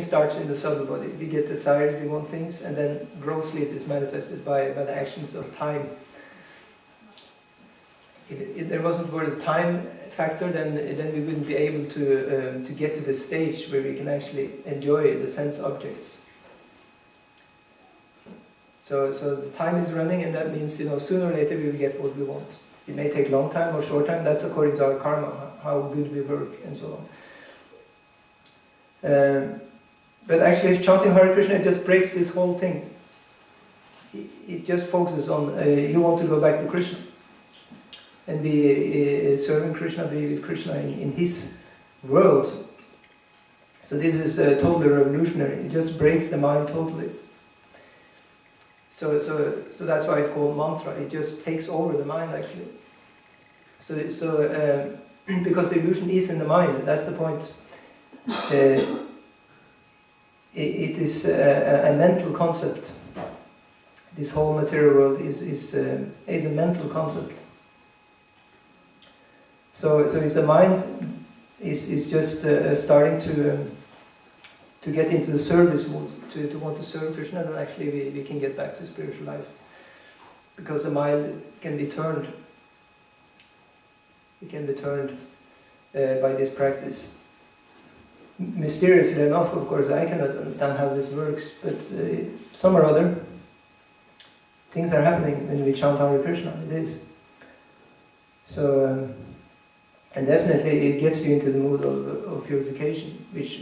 starts in the subtle body. We get desires, we want things, and then grossly it is manifested by the actions of time. If there wasn't for the time factor, then we wouldn't be able to get to the stage where we can actually enjoy the sense objects. So the time is running, and that means sooner or later we will get what we want. It may take long time or short time. That's according to our karma, how good we work, and so on. But actually, chanting Hare Krishna, it just breaks this whole thing. It just focuses on you want to go back to Krishna and be serving Krishna, be with Krishna in his world. So this is totally revolutionary. It just breaks the mind totally. So that's why it's called mantra. It just takes over the mind actually. So because the illusion is in the mind, that's the point. It is a mental concept. This whole material world is a mental concept. So if the mind is just starting to get into the service mood, to want to serve Krishna, then actually we can get back to spiritual life. Because the mind can be turned. It can be turned by this practice. Mysteriously enough, of course, I cannot understand how this works, but some or other things are happening when we chant Hare Krishna. It is. So, and definitely it gets you into the mood of purification, which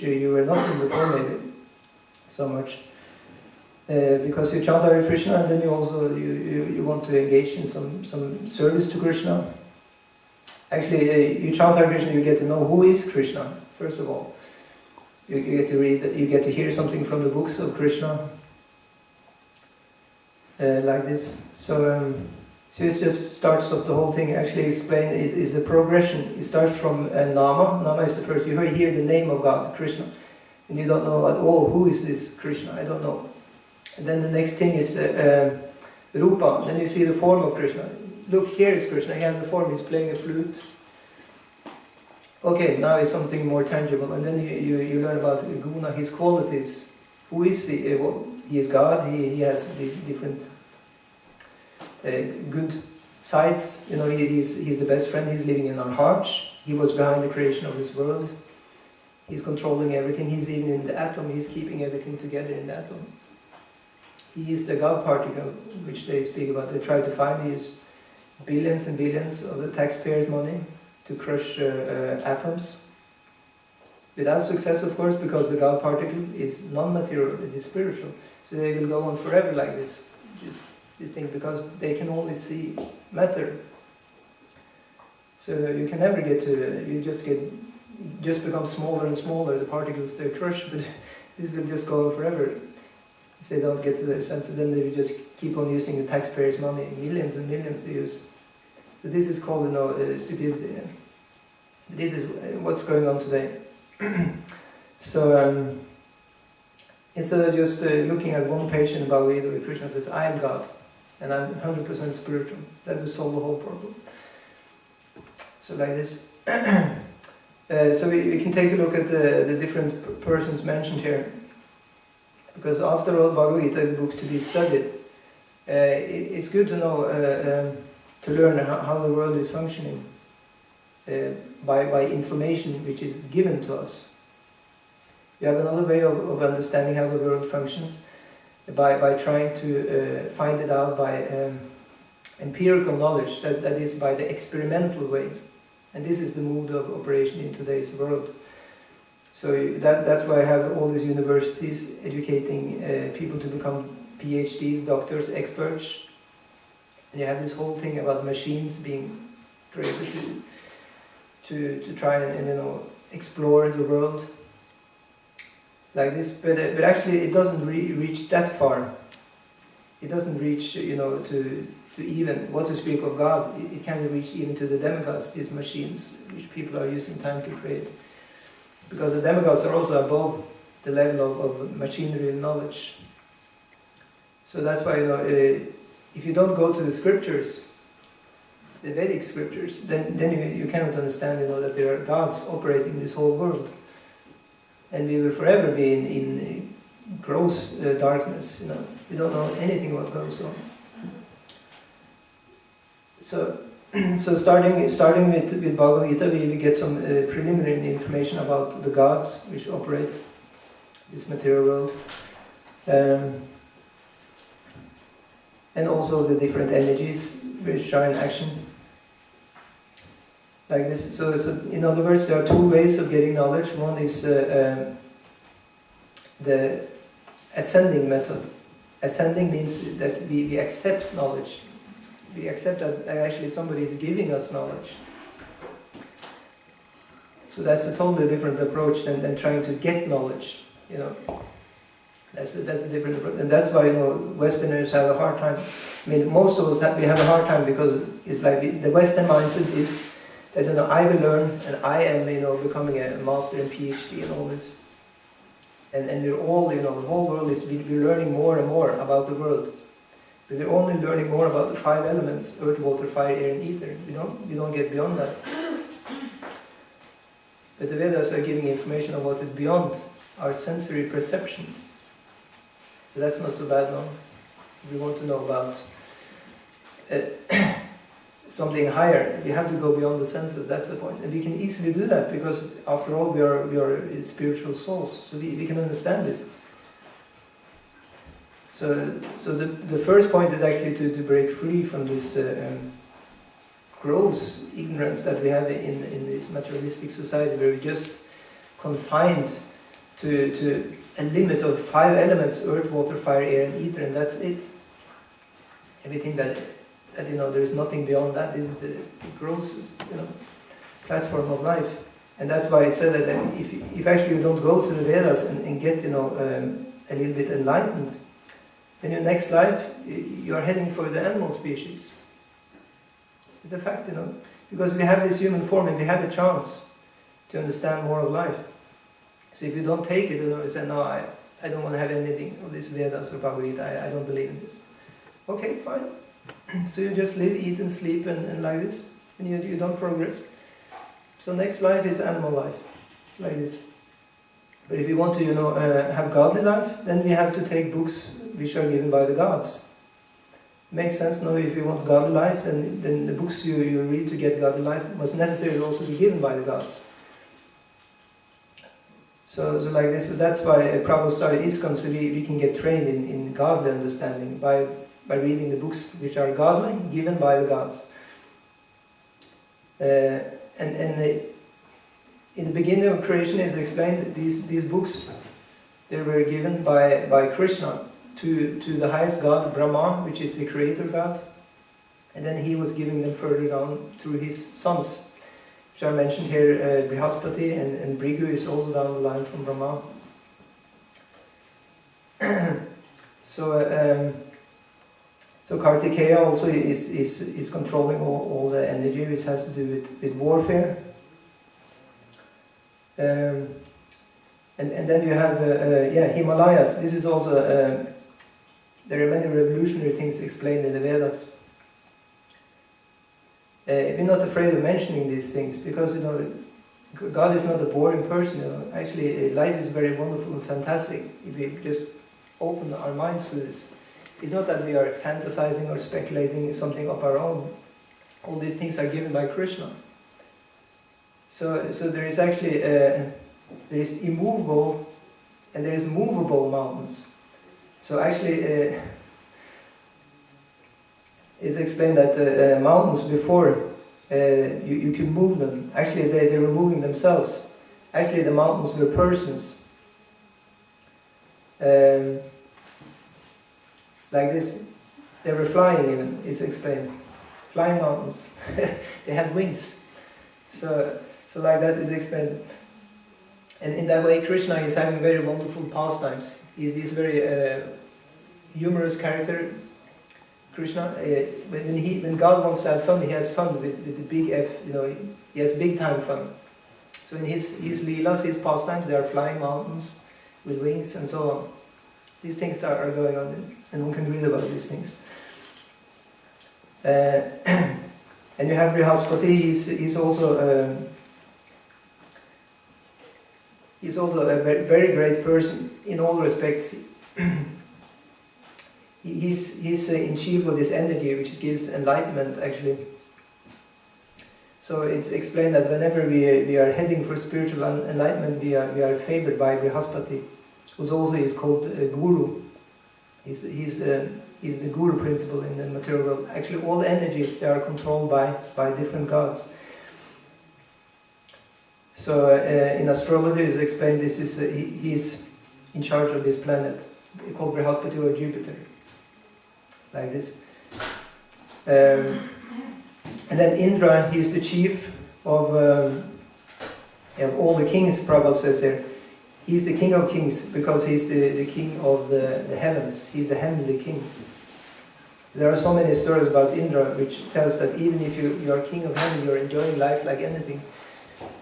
you were not in before, maybe so much, because you chant Hare Krishna, and then you also you want to engage in some service to Krishna. Actually, you chant Hare Krishna, you get to know who is Krishna. First of all, you get to read, you get to hear something from the books of Krishna, like this. So it just starts off the whole thing. Actually, explain it is a progression. It starts from Nama. Nama is the first. You hear the name of God, Krishna, and you don't know at all who is this Krishna. I don't know. And then the next thing is Rupa. Then you see the form of Krishna. Look, here is Krishna. He has a form. He's playing a flute. Okay, now it's something more tangible, and then you learn about Guna, his qualities. Who is he? He is God. He has these different good sides. He's the best friend. He's living in our hearts. He was behind the creation of this world. He's controlling everything. He's even in the atom. He's keeping everything together in the atom. He is the God particle, which they speak about. They try to find. He use billions and billions of the taxpayers' money to crush atoms. Without success, of course, because the God particle is non-material, it is spiritual. So they will go on forever like this thing, because they can only see matter. So you can never get to, you just become smaller and smaller, the particles they crush, but this will just go on forever. If they don't get to their senses, then they will just keep on using the taxpayers' money, millions and millions they use. So this is called, stupidity. This is what's going on today. So instead of just looking at one page in the Bhagavad-gita where Krishna says, I am God, and I'm 100% spiritual, that will solve the whole problem. So like this. So we can take a look at the different persons mentioned here. Because after all, Bhagavad-gita is a book to be studied. It's good to know, to learn how the world is functioning by information which is given to us. We have another way of understanding how the world functions by trying to find it out by empirical knowledge, that is by the experimental way. And this is the mode of operation in today's world. So that's why I have all these universities educating people to become PhDs, doctors, experts. And you have this whole thing about machines being created to try and explore the world like this, but actually it doesn't reach that far. It doesn't reach to even, what to speak of God, it can't reach even to the demigods, these machines which people are using time to create, because the demigods are also above the level of machinery and knowledge. So that's why if you don't go to the scriptures, the Vedic scriptures, then you cannot understand that there are gods operating this whole world. and we will forever be in gross darkness. We don't know anything what goes on. So starting with Bhagavad-gita, we get some preliminary information about the gods which operate this material world, and also the different energies which are in action. Like this. So in other words, there are two ways of getting knowledge. One is the ascending method. Ascending means that we accept knowledge. We accept that actually somebody is giving us knowledge. So that's a totally different approach than trying to get knowledge. That's a different approach, and that's why Westerners have a hard time. I mean, most of us we have a hard time because it's like the Western mindset is that I will learn, and I am becoming a master and PhD and all this, and we're all the whole world is we're learning more and more about the world. But we're only learning more about the 5 elements: earth, water, fire, air, and ether. You don't get beyond that. But the Vedas are giving information on what is beyond our sensory perception. So that's not so bad now. If we want to know about something higher, we have to go beyond the senses. That's the point. And we can easily do that because, after all, we are spiritual souls. So we can understand this. So the first point is actually to break free from this gross ignorance that we have in this materialistic society, where we're just confined to a limit of 5 elements: earth, water, fire, air, and ether, and that's it. Everything that there is nothing beyond that. This is the grossest platform of life, and that's why I said that if actually you don't go to the Vedas and get a little bit enlightened, then your next life you are heading for the animal species. It's a fact, because we have this human form and we have a chance to understand more of life. So if you don't take it, you say, no, I don't want to have anything of this Vedas or Bhagavad-gita, I don't believe in this. Okay, fine. So you just live, eat and sleep and like this, and you don't progress. So next life is animal life, like this. But if you want to, have godly life, then we have to take books which are given by the gods. Makes sense now. If you want godly life, then the books you read to get godly life must necessarily also be given by the gods. So like this. So that's why Prabhupada started ISKCON, so we can get trained in godly understanding by reading the books which are godly, given by the gods. In the beginning of creation, is explained that these books, they were given by Krishna to the highest god, Brahma, which is the creator god, and then he was giving them further down through his sons, which are mentioned here. Brihaspati and Bhrigu is also down the line from Brahma. So Kartikeya also is controlling all the energy which has to do with warfare. And then you have Himalayas. This is also there are many revolutionary things explained in the Vedas. We're not afraid of mentioning these things because God is not a boring person. Actually, life is very wonderful and fantastic if we just open our minds to this. It's not that we are fantasizing or speculating something of our own. All these things are given by Krishna. So there is actually there is immovable and there is movable mountains. So actually, it's explained that mountains before you could move them. Actually, they were moving themselves. Actually, the mountains were persons. Like this, they were flying even. It's explained, flying mountains. They had wings. So like that is explained. And in that way, Krishna is having very wonderful pastimes. He's very humorous character. Krishna, when God wants to have fun, he has fun with the big F. He has big time fun. So in his leelas, his pastimes, there are flying mountains with wings and so on. These things are going on, and one can read about these things. And you have Brihaspati. He's also He's also a very, very great person in all respects. He's in chief with this energy which gives enlightenment actually. So it's explained that whenever we are heading for spiritual enlightenment, we are favored by Brihaspati, who also is called Guru. He's the Guru principle in the material world. Actually, all energies, they are controlled by different gods. So in astrology, it's explained this is he's in charge of this planet, called Brihaspati or Jupiter, like this. And then Indra, he's the chief of all the kings, Prabhupada says here. He's the king of kings because he's the king of the heavens. He's the heavenly king. There are so many stories about Indra which tells that even if you are king of heaven, you're enjoying life like anything.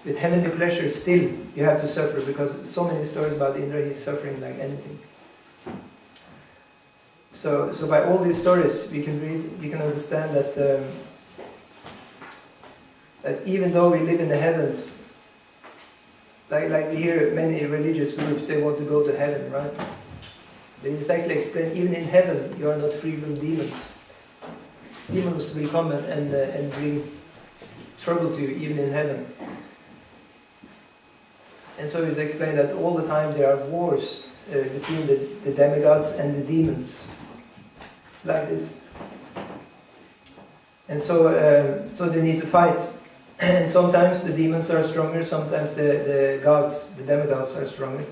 With heavenly pleasure, still you have to suffer, because so many stories about Indra, he's suffering like anything. So by all these stories, we can read, we can understand that that even though we live in the heavens, like we hear many religious groups, they want to go to heaven, right? But it's actually explained, even in heaven, you are not free from demons. Demons will come and bring trouble to you, even in heaven. And so it's explained that all the time there are wars between the demigods and the demons, like this. And so they need to fight. And sometimes the demons are stronger, sometimes the gods, the demigods are stronger.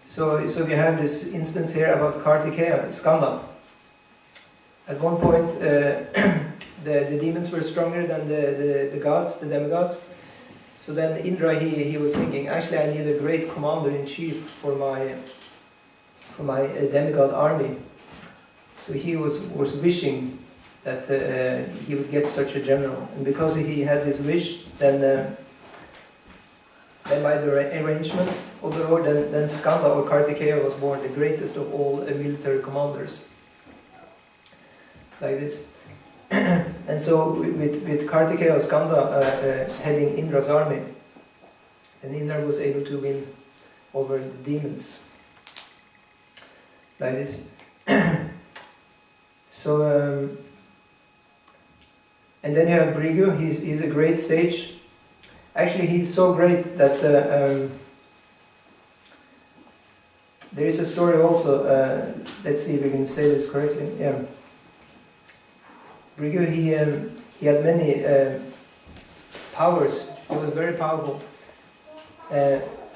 So we have this instance here about Kartikeya, Skanda. At one point, the demons were stronger than the gods, the demigods. So then Indra, he was thinking, actually I need a great commander-in-chief for my demigod army. So he was wishing that he would get such a general. And because he had this wish, then by the arrangement of the Lord, then Skanda or Kartikeya was born, the greatest of all military commanders. Like this. And so with Kartikeya or Skanda heading Indra's army, and Indra was able to win over the demons. Like this. So, and then you have Bhrigu, he's a great sage. Actually, he's so great that there is a story also, let's see if we can say this correctly. Yeah. Bhrigu, he had many powers. He was very powerful.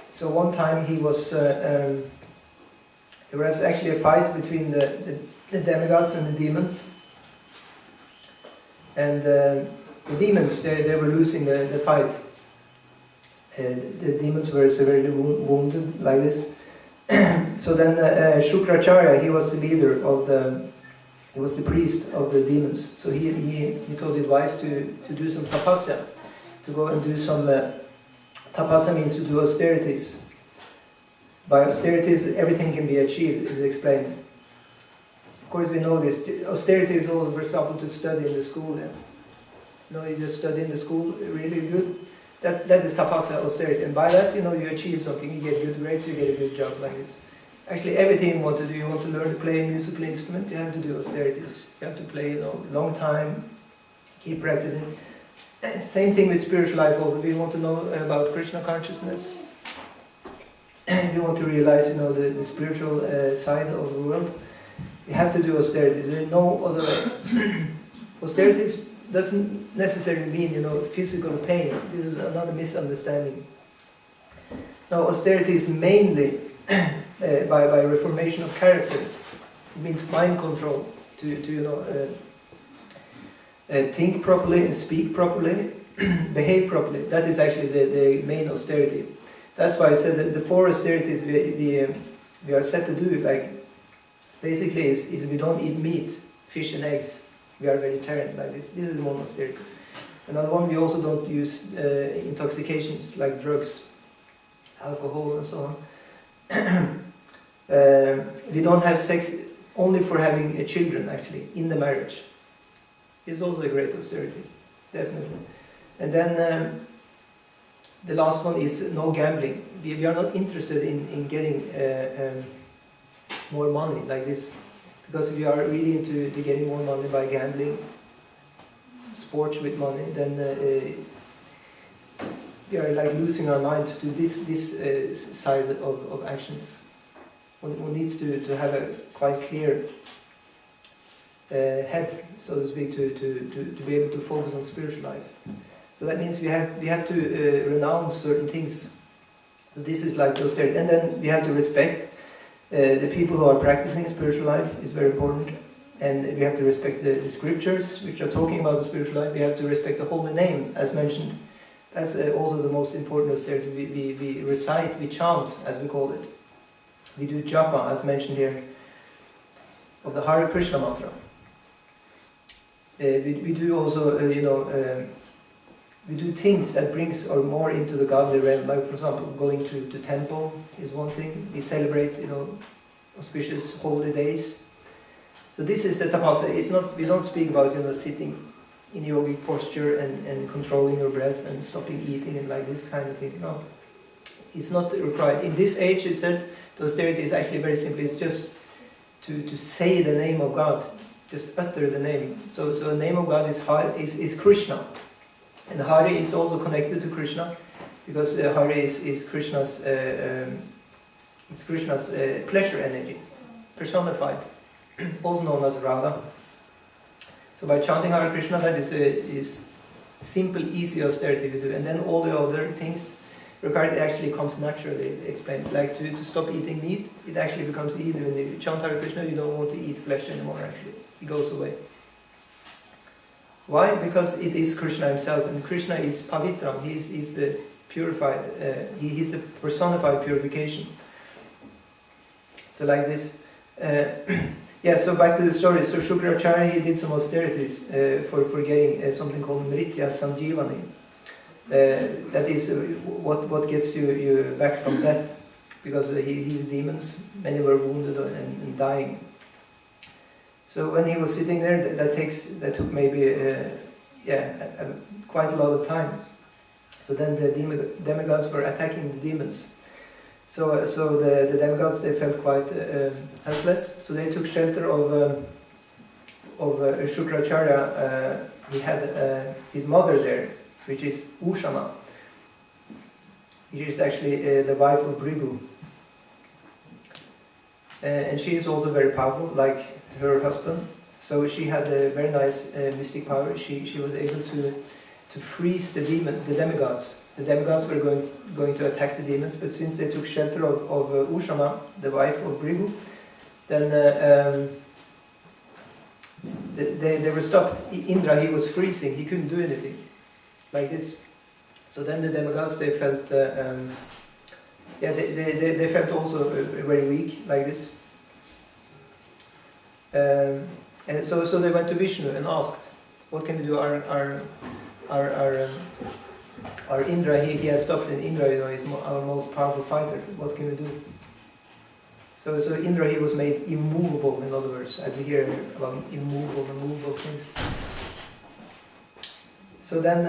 So one time there was actually a fight between the demigods and the demons. And the demons, they were losing the fight. The demons were severely wounded, like this. So then Shukracharya, he was the leader of he was the priest of the demons. So he told the advice to do some tapasya, to go and do some tapasya means to do austerities. By austerities, everything can be achieved, is explained. Of course, we know this. Austerity is also, for example, to study in the school. Yeah? You just study in the school really good. That is tapasya, austerity. And by that, you achieve something. You get good grades, you get a good job, like this. Actually, everything you want to do, you want to learn to play a musical instrument, you have to do austerities. You have to play, long time, keep practicing. Same thing with spiritual life also. We want to know about Krishna consciousness. We want to realize, the spiritual side of the world. You have to do austerities. There is no other way. Austerities doesn't necessarily mean, physical pain. This is another misunderstanding. Now, austerity is mainly by reformation of character. It means mind control, to think properly and speak properly, behave properly. That is actually the main austerity. That's why I said that the 4 austerities we are set to do, like, basically is we don't eat meat, fish and eggs. We are vegetarian, like this. This is one austerity. Another one, we also don't use intoxications like drugs, alcohol and so on. We don't have sex only for having children, actually, in the marriage. It's also a great austerity, definitely. And then The last one is no gambling. We are not interested in getting more money like this, because if you are really into getting more money by gambling, sports with money, then we are like losing our mind to this side of actions. One needs to have a quite clear head, so to speak, to be able to focus on spiritual life. So that means we have to renounce certain things. So this is like austerity, and then we have to respect the people who are practicing spiritual life is very important, and we have to respect the scriptures which are talking about the spiritual life. We have to respect the holy name, as mentioned. That's also the most important austerity. We recite, we chant, as we call it. We do japa, as mentioned here, of the Hare Krishna mantra. We do also, we do things that brings or more into the godly realm. Like, for example, going to temple is one thing. We celebrate, auspicious holy days. So this is the tapasya. It's not. We don't speak about sitting in yogic posture and controlling your breath and stopping eating and like this kind of thing. No, it's not required. In this age, it said the austerity is actually very simple. It's just to say the name of God, just utter the name. So the name of God is Krishna, and Hare is also connected to Krishna, because Hare is Krishna's pleasure energy, personified, also known as Radha. So by chanting Hare Krishna, that is simple, easy austerity we do, and then all the other things required, it actually comes naturally explained. Like to stop eating meat, it actually becomes easy when you chant Hare Krishna. You don't want to eat flesh anymore. Actually, it goes away. Why? Because it is Krishna himself, and Krishna is Pavitram. He is the purified. He is the personified purification. So like this. Yeah, so back to the story. So Shukracharya, he did some austerities for getting something called Mritya Sanjivani. That is what gets you back from death, because his demons, many were wounded and dying. So when he was sitting there, that took maybe quite a lot of time. So then the demigods were attacking the demons. So the demigods, they felt quite helpless. So they took shelter of Shukracharya. He had his mother there, which is Ushana. She is actually the wife of Brigu. And she is also very powerful, like her husband. So she had a very nice mystic power. She was able to freeze the demigods. The demigods were going to attack the demons, but since they took shelter of Ushana, the wife of Brigu, then they were stopped. Indra, he was freezing. He couldn't do anything. Like this. So then the demigods, they felt they felt also very weak, like this. And so they went to Vishnu and asked, what can we do? Our Indra, he has stopped, and Indra, is our most powerful fighter. What can we do? So Indra, he was made immovable, in other words, as we hear about immovable things. So then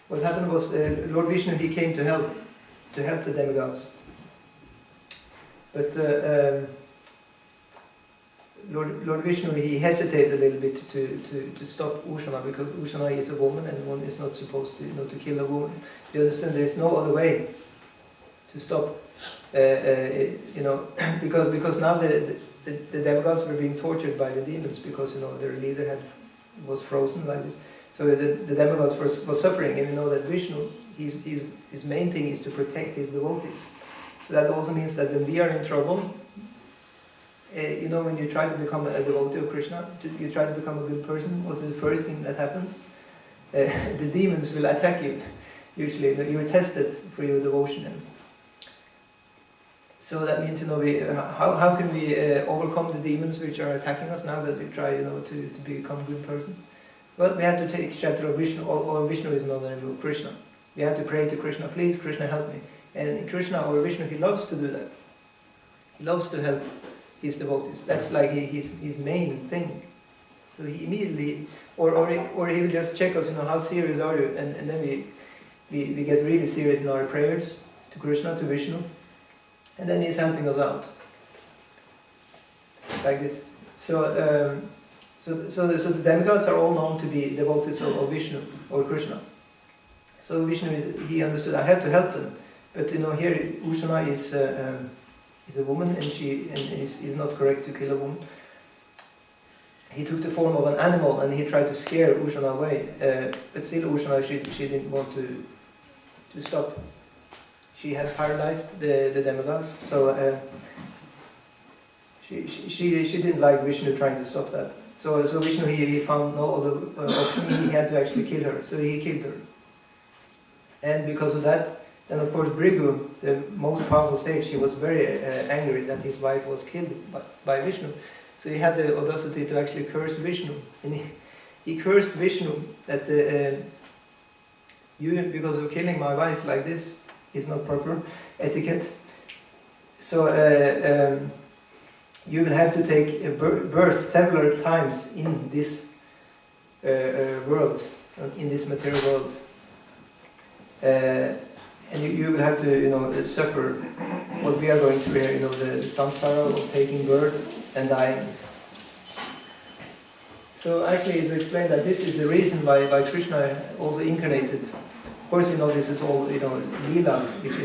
what happened was Lord Vishnu, he came to help the demigods. But Lord Vishnu, he hesitated a little bit to stop Ushana, because Ushana is a woman and one is not supposed to kill a woman. You understand? There is no other way to stop, because now the demigods were being tortured by the demons, because their leader was frozen like this. So the demigods were suffering, and that Vishnu, his main thing is to protect his devotees. So that also means that when we are in trouble, when you try to become a devotee of Krishna, you try to become a good person, what is the first thing that happens? The demons will attack you. Usually, you're tested for your devotion. So that means, how can we overcome the demons which are attacking us now that we try, to become a good person? Well, we have to take shelter of Vishnu, or Vishnu is another name of Krishna. We have to pray to Krishna, please, Krishna, help me. And Krishna, or Vishnu, he loves to do that. He loves to help his devotees. That's like his main thing. So he immediately, Or he will just check us, how serious are you? And then we get really serious in our prayers to Krishna, to Vishnu, and then he's helping us out. Like this. So the demigods are all known to be devotees of Vishnu or Krishna. So Vishnu, he understood, I have to help them. But here Ushana is a woman, and is not correct to kill a woman. He took the form of an animal and he tried to scare Ushana away. But still Ushana, she didn't want to stop. She had paralyzed the demigods, so she didn't like Vishnu trying to stop that. So Vishnu, he found no other option. He had to actually kill her, so he killed her. And because of that, then of course Brigu, the most powerful sage, he was very angry that his wife was killed by Vishnu. So he had the audacity to actually curse Vishnu. And he cursed Vishnu that you, because of killing my wife like this, is not proper etiquette. So you will have to take a birth several times in this world, in this material world. And you will have to, suffer what we are going through here, the samsara of taking birth and dying. So actually it's explained that this is the reason why Krishna also incarnated. Of course we know this is all, leelas, which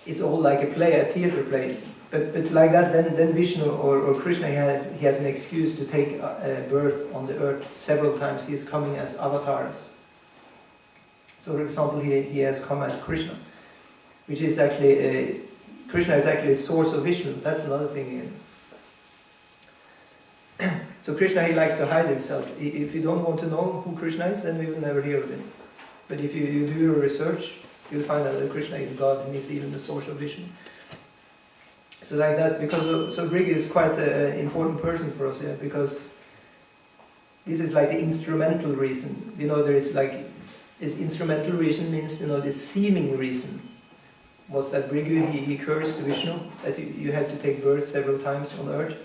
is all like a play, a theater play. But like that, then Vishnu or Krishna, he has an excuse to take birth on the earth several times. He is coming as avatars. So for example, he has come as Krishna, which is actually, Krishna is actually a source of Vishnu. That's another thing. So Krishna, he likes to hide himself. If you don't want to know who Krishna is, then we will never hear of him. But if you do your research, you'll find out that Krishna is God and he's even the source of Vishnu. So like that, so Brigu is quite an important person for us here, because this is like the instrumental reason. There is like, this instrumental reason means, this seeming reason was that Brigu, he cursed Vishnu, that you had to take birth several times on earth.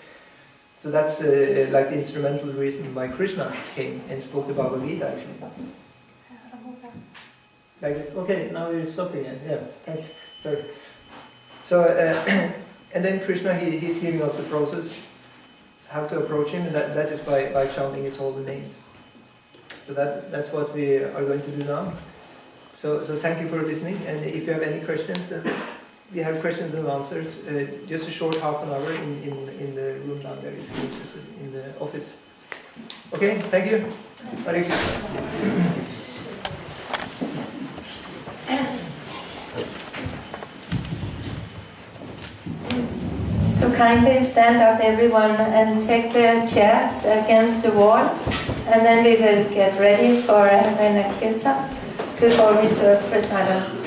So that's like the instrumental reason why Krishna came and spoke the Bhagavad-Gita actually. Like this. Okay, now we're stopping it. Yeah, thank you. Sorry. So, and then Krishna, he's giving us the process, how to approach him, and that is by chanting his holy names. So that's what we are going to do now. So thank you for listening, and if you have any questions, then we have questions and answers. Just a short half an hour in the room down there, if you're interested, in the office. Okay, thank you. Hare Krishna. So kindly stand up everyone and take the chairs against the wall, and then we will get ready for an kirtan before we serve prasadam.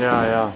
Ja.